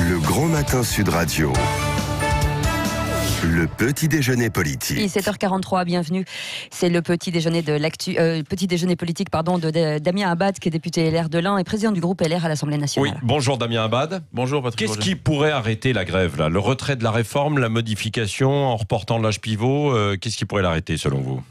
Le Grand Matin Sud Radio. Le petit déjeuner politique. Et 7h43, bienvenue. C'est le petit déjeuner de petit déjeuner politique de Damien Abad, qui est député LR de l'Ain et président du groupe LR à l'Assemblée nationale. Oui, bonjour Damien Abad. Bonjour Patrick. Qu'est-ce qui pourrait arrêter la grève là ? Le retrait de la réforme, la modification en reportant l'âge pivot, qu'est-ce qui pourrait l'arrêter selon vous ?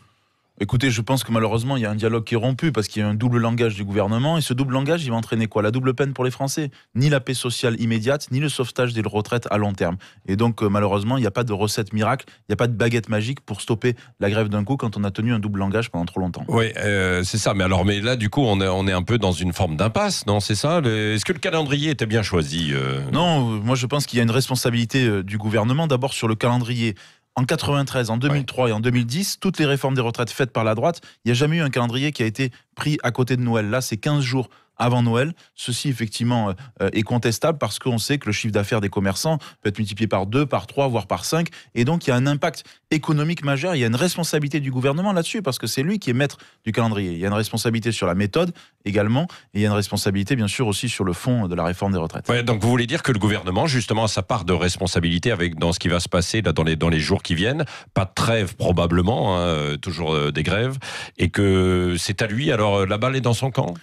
Écoutez, je pense que malheureusement, il y a un dialogue qui est rompu parce qu'il y a un double langage du gouvernement. Et ce double langage, il va entraîner quoi ? La double peine pour les Français. Ni la paix sociale immédiate, ni le sauvetage des retraites à long terme. Et donc, malheureusement, il n'y a pas de recette miracle, il n'y a pas de baguette magique pour stopper la grève d'un coup quand on a tenu un double langage pendant trop longtemps. Oui, c'est ça. Mais là, du coup, on est un peu dans une forme d'impasse, non ? C'est ça ? Est-ce que le calendrier était bien choisi ? Non, moi je pense qu'il y a une responsabilité du gouvernement, d'abord sur le calendrier. En 93, en 2003 et en 2010, toutes les réformes des retraites faites par la droite, il n'y a jamais eu un calendrier qui a été pris à côté de Noël. Là, c'est 15 jours avant Noël. Ceci, effectivement, est contestable parce qu'on sait que le chiffre d'affaires des commerçants peut être multiplié par 2, par 3, voire par 5. Et donc, il y a un impact économique majeur. Il y a une responsabilité du gouvernement là-dessus parce que c'est lui qui est maître du calendrier. Il y a une responsabilité sur la méthode également. Et il y a une responsabilité, bien sûr, aussi sur le fond de la réforme des retraites. Ouais, donc, vous voulez dire que le gouvernement, justement, a sa part de responsabilité dans ce qui va se passer là, dans les jours qui viennent. Pas de trêve, probablement, toujours des grèves. Et que c'est à lui, alors la balle est dans son camp ?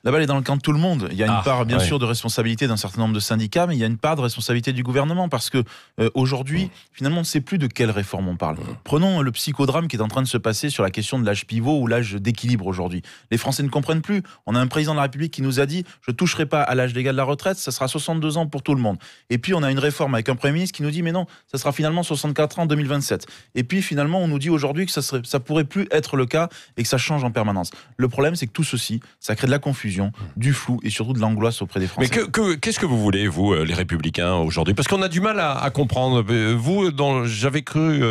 La balle est dans le camp de tout le monde. Il y a une part, bien sûr, de responsabilité d'un certain nombre de syndicats, mais il y a une part de responsabilité du gouvernement parce que aujourd'hui, finalement, on ne sait plus de quelle réforme on parle. Prenons le psychodrame qui est en train de se passer sur la question de l'âge pivot ou l'âge d'équilibre aujourd'hui. Les Français ne comprennent plus. On a un président de la République qui nous a dit « Je ne toucherai pas à l'âge légal de la retraite, ça sera 62 ans pour tout le monde ». Et puis, on a une réforme avec un Premier ministre qui nous dit « Mais non, ça sera finalement 64 ans en 2027 ». Et puis, finalement, on nous dit aujourd'hui que ça pourrait plus être le cas et que ça change en permanence. Le problème, c'est que tout ceci, ça crée de la confusion, du flou et surtout de l'angoisse auprès des Français. Mais qu'est-ce que vous voulez, vous, les Républicains, aujourd'hui ? Parce qu'on a du mal à comprendre. Vous, j'avais cru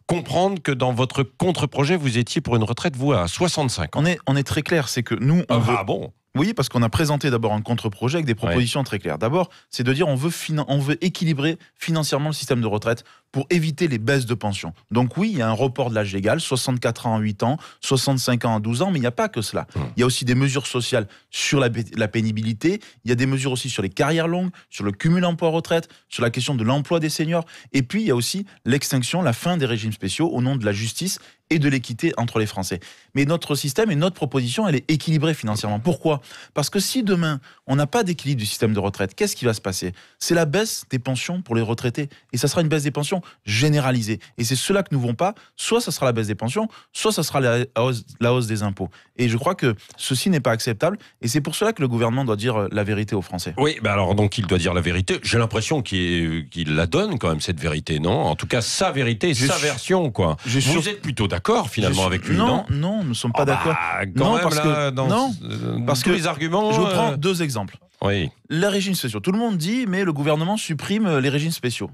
comprendre que dans votre contre-projet, vous étiez pour une retraite, vous, à 65 ans. On est très clair, c'est que nous... Bon ? Oui, parce qu'on a présenté d'abord un contre-projet avec des propositions très claires. D'abord, c'est de dire on veut équilibrer financièrement le système de retraite pour éviter les baisses de pension. Donc oui, il y a un report de l'âge légal, 64 ans à 8 ans, 65 ans à 12 ans, mais il n'y a pas que cela. Il y a aussi des mesures sociales sur la pénibilité, il y a des mesures aussi sur les carrières longues, sur le cumul emploi-retraite, sur la question de l'emploi des seniors, et puis il y a aussi l'extinction, la fin des régimes spéciaux au nom de la justice et de l'équité entre les Français. Mais notre système et notre proposition, elle est équilibrée financièrement. Pourquoi ? Parce que si demain, on n'a pas d'équilibre du système de retraite, qu'est-ce qui va se passer ? C'est la baisse des pensions pour les retraités. Et ça sera une baisse des pensions généralisée. Et c'est cela que nous ne voulons pas. Soit ça sera la baisse des pensions, soit ça sera la hausse des impôts. Et je crois que ceci n'est pas acceptable. Et c'est pour cela que le gouvernement doit dire la vérité aux Français. Oui, alors donc il doit dire la vérité. J'ai l'impression qu'il la donne quand même, cette vérité, non ? En tout cas, sa vérité, sa version, quoi. Vous êtes plutôt d'accord finalement avec lui, non ? Non, nous ne sommes pas d'accord. Parce que les arguments... Je vous prends deux exemples. Oui. Les régimes spéciaux. Tout le monde dit, mais le gouvernement supprime les régimes spéciaux.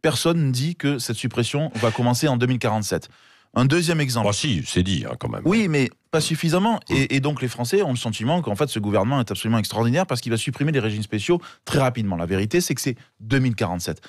Personne ne dit que cette suppression va commencer en 2047. Un deuxième exemple. Si, c'est dit quand même. Oui, mais pas suffisamment. Et donc les Français ont le sentiment qu'en fait ce gouvernement est absolument extraordinaire parce qu'il va supprimer les régimes spéciaux très rapidement. La vérité, c'est que c'est 2047.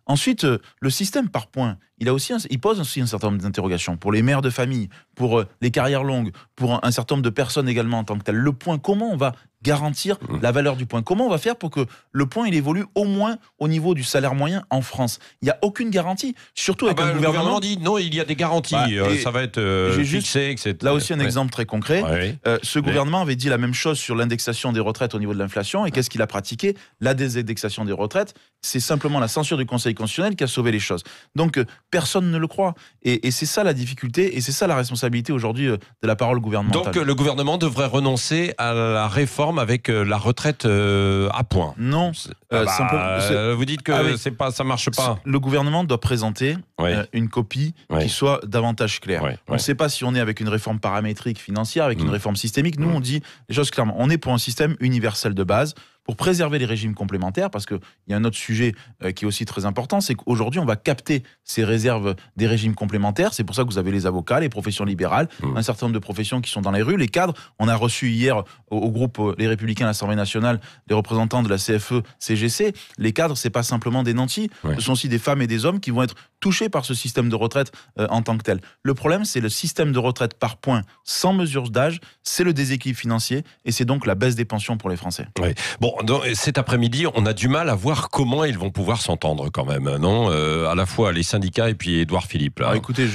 Ensuite, le système par points, il pose aussi un certain nombre d'interrogations pour les mères de famille, pour les carrières longues, pour un certain nombre de personnes également en tant que tel. Le point, comment on va garantir la valeur du point ? Comment on va faire pour que le point il évolue au moins au niveau du salaire moyen en France ? Il n'y a aucune garantie, surtout avec un gouvernement dit non, il y a des garanties, ça va être fixé, etc. Là aussi un exemple très concret. Ce gouvernement avait dit la même chose sur l'indexation des retraites au niveau de l'inflation, et qu'est-ce qu'il a pratiqué ? La désindexation des retraites, c'est simplement la censure du Conseil constitutionnel qui a sauvé les choses. Donc personne ne le croit, et c'est ça la difficulté, et c'est ça la responsabilité aujourd'hui de la parole gouvernementale. Donc le gouvernement devrait renoncer à la réforme avec la retraite à points. Non. Vous dites que ça marche pas. Le gouvernement doit présenter une copie qui soit davantage claire. On ne sait pas si on est avec une réforme paramétrique financière, avec une réforme systémique. Nous, on dit les choses clairement. On est pour un système universel de base, pour préserver les régimes complémentaires, parce qu'il y a un autre sujet qui est aussi très important, c'est qu'aujourd'hui, on va capter ces réserves des régimes complémentaires. C'est pour ça que vous avez les avocats, les professions libérales, un certain nombre de professions qui sont dans les rues, les cadres. On a reçu hier au groupe Les Républicains à l'Assemblée nationale les représentants de la CFE-CGC. Les cadres, c'est pas simplement des nantis, ce sont aussi des femmes et des hommes qui vont être touchés par ce système de retraite en tant que tel. Le problème, c'est le système de retraite par points, sans mesure d'âge, c'est le déséquilibre financier, et c'est donc la baisse des pensions pour les Français. Bon, Bon, donc, cet après-midi, on a du mal à voir comment ils vont pouvoir s'entendre quand même, non à la fois les syndicats et puis Édouard Philippe. Là. Alors, écoutez,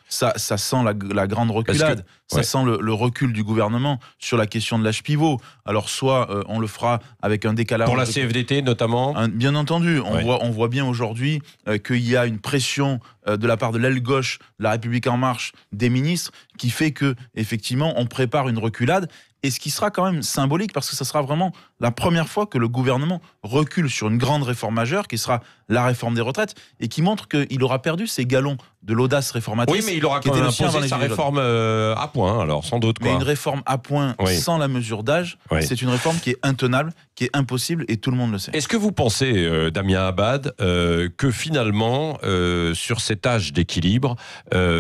ça sent la grande reculade. Ça sent le recul du gouvernement sur la question de l'âge pivot. Alors, soit on le fera avec un décalage... Pour la CFDT, notamment bien entendu. On voit bien aujourd'hui qu'il y a une pression de la part de l'aile gauche de La République En Marche, des ministres, qui fait que effectivement on prépare une reculade. Et ce qui sera quand même symbolique, parce que ça sera vraiment la première fois que le gouvernement recule sur une grande réforme majeure, qui sera la réforme des retraites, et qui montre qu'il aura perdu ses galons de l'audace réformatrice. Oui, mais il aura quand même imposé sa réforme à point, alors sans doute. Quoi. Mais une réforme à point sans la mesure d'âge, c'est une réforme qui est intenable, qui est impossible, et tout le monde le sait. Est-ce que vous pensez, Damien Abad, que finalement, sur cet âge d'équilibre,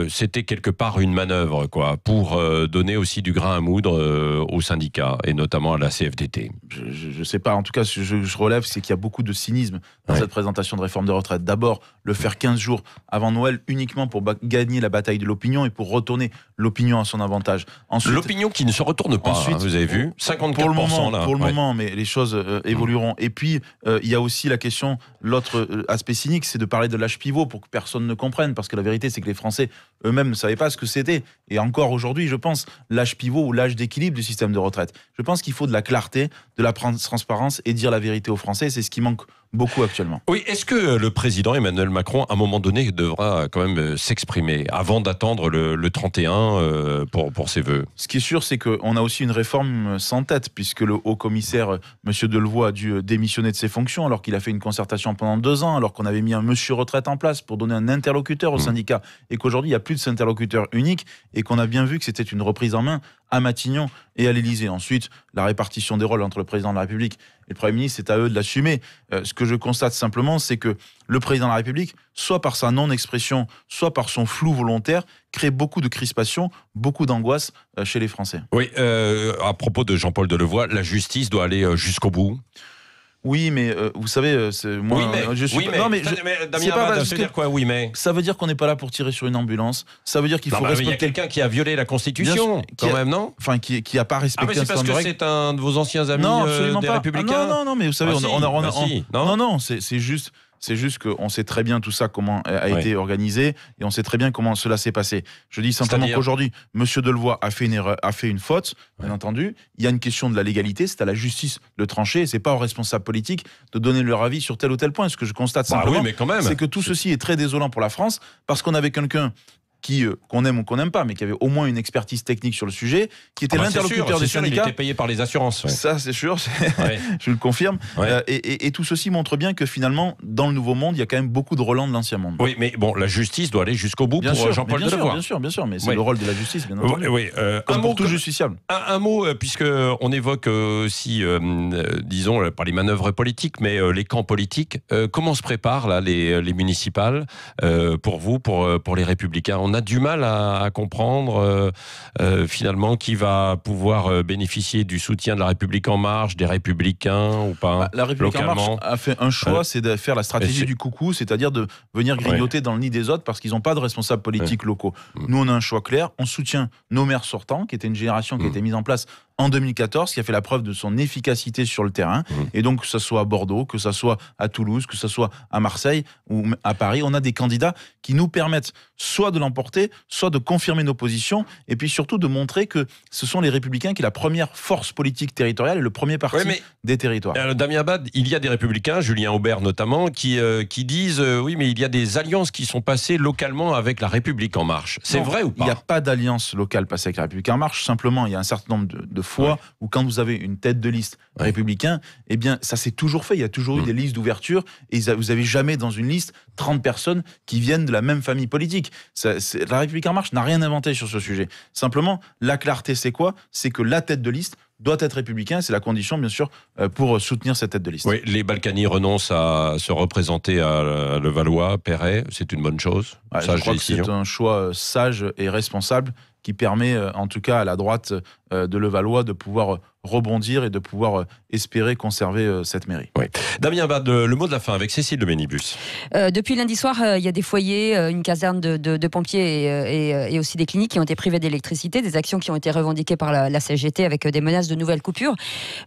c'était quelque part une manœuvre, quoi, pour donner aussi du grain à moudre aux syndicats, et notamment à la CFDT? Je ne sais pas, en tout cas, je relève, c'est qu'il y a beaucoup de cynisme dans cette présentation de réforme de retraite. D'abord, le faire 15 jours avant Noël, uniquement pour gagner la bataille de l'opinion et pour retourner l'opinion à son avantage. Ensuite, l'opinion qui ne se retourne pas, vous avez vu, 54% pour le moment, là. Pour le moment, mais les choses évolueront. Et puis, il y a aussi la question, l'autre aspect cynique, c'est de parler de l'âge pivot pour que personne ne comprenne, parce que la vérité, c'est que les Français eux-mêmes ne savaient pas ce que c'était. Et encore aujourd'hui, je pense, l'âge pivot ou l'âge d'équilibre du système de retraite. Je pense qu'il faut de la clarté, de la transparence et dire la vérité aux Français. C'est ce qui manque beaucoup actuellement. Oui, est-ce que le président Emmanuel Macron, à un moment donné, devra quand même s'exprimer avant d'attendre le 31 pour ses vœux? Ce qui est sûr, c'est qu'on a aussi une réforme sans tête, puisque le haut-commissaire, M. Delevoye, a dû démissionner de ses fonctions, alors qu'il a fait une concertation pendant 2 ans, alors qu'on avait mis un monsieur retraite en place pour donner un interlocuteur au syndicat, et qu'aujourd'hui, il n'y a plus de cet interlocuteur unique, et qu'on a bien vu que c'était une reprise en main à Matignon et à l'Élysée. Ensuite, la répartition des rôles entre le président de la République et le Premier ministre, c'est à eux de l'assumer. Ce que je constate simplement, c'est que le président de la République, soit par sa non-expression, soit par son flou volontaire, crée beaucoup de crispation, beaucoup d'angoisse chez les Français. Oui, à propos de Jean-Paul Delevoye, la justice doit aller jusqu'au bout. Oui, mais vous savez, moi, je suis pas... Non, mais Damien Abad, ça veut dire quoi, oui, mais... Ça veut dire qu'on n'est pas là pour tirer sur une ambulance. Ça veut dire qu'il faut respecter... Il y a quelqu'un qui a violé la Constitution, quand même, non? Enfin, qui n'a pas respecté un certain nombre de règles. C'est parce que c'est un de vos anciens amis des Républicains? Non, mais vous savez, c'est juste qu'on sait très bien tout ça, comment a été organisé, et on sait très bien comment cela s'est passé. Je dis simplement qu'aujourd'hui, M. Delevoye a fait une erreur, a fait une faute, bien entendu. Il y a une question de la légalité, c'est à la justice de trancher, et c'est pas aux responsables politiques de donner leur avis sur tel ou tel point. Ce que je constate simplement, c'est que tout ceci est très désolant pour la France, parce qu'on avait quelqu'un qu'on aime ou qu'on n'aime pas, mais qui avait au moins une expertise technique sur le sujet, qui était l'interlocuteur des syndicats. Il était payé par les assurances. Ouais. Ça, c'est sûr, je le confirme. Ouais. Et tout ceci montre bien que finalement, dans le nouveau monde, il y a quand même beaucoup de relents de l'ancien monde. Oui, mais bon, la justice doit aller jusqu'au bout pour Jean-Paul Delevoye. Bien sûr, mais c'est le rôle de la justice, bien entendu. Comme pour tout justiciable. Un mot, puisqu'on évoque aussi, disons, pas les manœuvres politiques, mais les camps politiques. Comment se préparent là, les municipales pour vous, pour les Républicains? On a du mal à comprendre finalement qui va pouvoir bénéficier du soutien de la République En Marche, des Républicains ou pas. La République En Marche a fait un choix, c'est de faire la stratégie du coucou, c'est-à-dire de venir grignoter dans le nid des autres parce qu'ils n'ont pas de responsables politiques locaux. Nous, on a un choix clair, on soutient nos maires sortants, qui était une génération qui a été mise en place en 2014, qui a fait la preuve de son efficacité sur le terrain. Et donc, que ce soit à Bordeaux, que ce soit à Toulouse, que ce soit à Marseille ou à Paris, on a des candidats qui nous permettent soit de l'emporter, soit de confirmer nos positions, et puis surtout de montrer que ce sont les Républicains qui est la première force politique territoriale et le premier parti des territoires. Damien Abad, il y a des Républicains, Julien Aubert notamment, qui disent oui, mais il y a des alliances qui sont passées localement avec la République En Marche. C'est vrai ou pas? Il n'y a pas d'alliance locale passée avec la République En Marche. Simplement, il y a un certain nombre de fois où quand vous avez une tête de liste républicain, eh bien, ça s'est toujours fait. Il y a toujours eu des listes d'ouverture et vous n'avez jamais dans une liste 30 personnes qui viennent de la même famille politique. La République En Marche n'a rien inventé sur ce sujet. Simplement, la clarté, c'est quoi? C'est que la tête de liste doit être républicain, c'est la condition bien sûr pour soutenir cette tête de liste. Oui, les Balkany renoncent à se représenter à Levallois, Perret, c'est une bonne chose. Je crois que c'est un choix sage et responsable qui permet en tout cas à la droite de Levallois de pouvoir rebondir et de pouvoir espérer conserver cette mairie. Oui. Damien Abad, le mot de la fin avec Cécile de Ménibus. Depuis lundi soir, il y a des foyers, une caserne de pompiers et aussi des cliniques qui ont été privées d'électricité, des actions qui ont été revendiquées par la CGT avec des menaces de nouvelles coupures.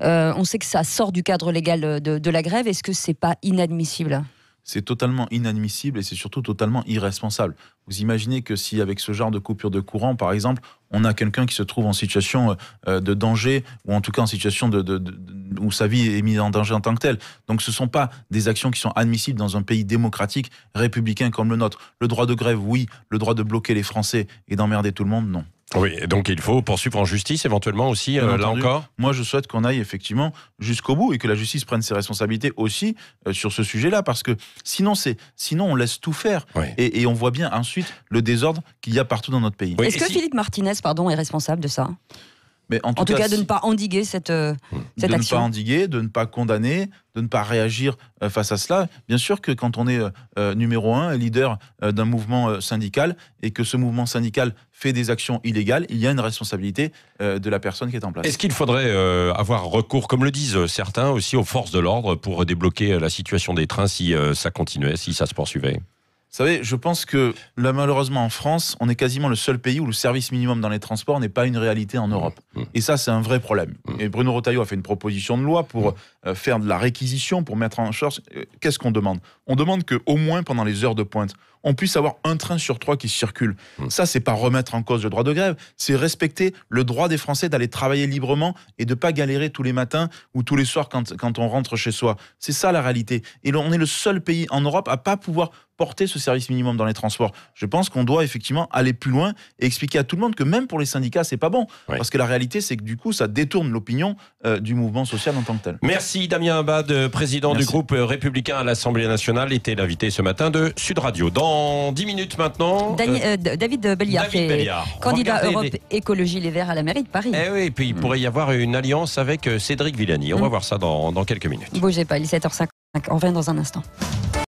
On sait que ça sort du cadre légal de la grève. Est-ce que c'est pas inadmissible ? C'est totalement inadmissible et c'est surtout totalement irresponsable. Vous imaginez que si avec ce genre de coupure de courant, par exemple, on a quelqu'un qui se trouve en situation de danger ou en tout cas en situation où sa vie est mise en danger en tant que telle. Donc ce ne sont pas des actions qui sont admissibles dans un pays démocratique, républicain comme le nôtre. Le droit de grève, oui. Le droit de bloquer les Français et d'emmerder tout le monde, non. Oui, donc il faut poursuivre en justice éventuellement aussi, là encore. Moi, je souhaite qu'on aille effectivement jusqu'au bout et que la justice prenne ses responsabilités aussi sur ce sujet-là, parce que sinon on laisse tout faire et on voit bien ensuite le désordre qu'il y a partout dans notre pays. Oui. Est-ce que Philippe Martinez, est responsable de ça ? Mais en tout cas, de ne pas endiguer cette action. De ne pas endiguer, de ne pas condamner, de ne pas réagir face à cela. Bien sûr que quand on est numéro 1, leader d'un mouvement syndical, et que ce mouvement syndical fait des actions illégales, il y a une responsabilité de la personne qui est en place. Est-ce qu'il faudrait avoir recours, comme le disent certains, aussi aux forces de l'ordre pour débloquer la situation des trains si ça continuait, si ça se poursuivait ? Vous savez, je pense que là, malheureusement en France, on est quasiment le seul pays où le service minimum dans les transports n'est pas une réalité en Europe. Et ça, c'est un vrai problème. Et Bruno Retailleau a fait une proposition de loi pour faire de la réquisition, pour mettre en charge. Qu'est-ce qu'on demande ? On demande qu'au moins pendant les heures de pointe, on puisse avoir un train sur 3 qui circule. Ça, c'est pas remettre en cause le droit de grève, c'est respecter le droit des Français d'aller travailler librement et de pas galérer tous les matins ou tous les soirs quand on rentre chez soi. C'est ça la réalité. Et on est le seul pays en Europe à pas pouvoir porter ce service minimum dans les transports. Je pense qu'on doit effectivement aller plus loin et expliquer à tout le monde que même pour les syndicats, c'est pas bon. Parce que la réalité, c'est que du coup, ça détourne l'opinion du mouvement social en tant que tel. Merci Damien Abad, président du groupe républicain à l'Assemblée nationale, était l'invité ce matin de Sud Radio. Dans 10 minutes maintenant... David Belliard, candidat Europe Écologie Les Verts à la mairie de Paris. Eh oui, et puis il pourrait y avoir une alliance avec Cédric Villani. On va voir ça dans quelques minutes. Bougez pas, il est 7h50. On revient dans un instant.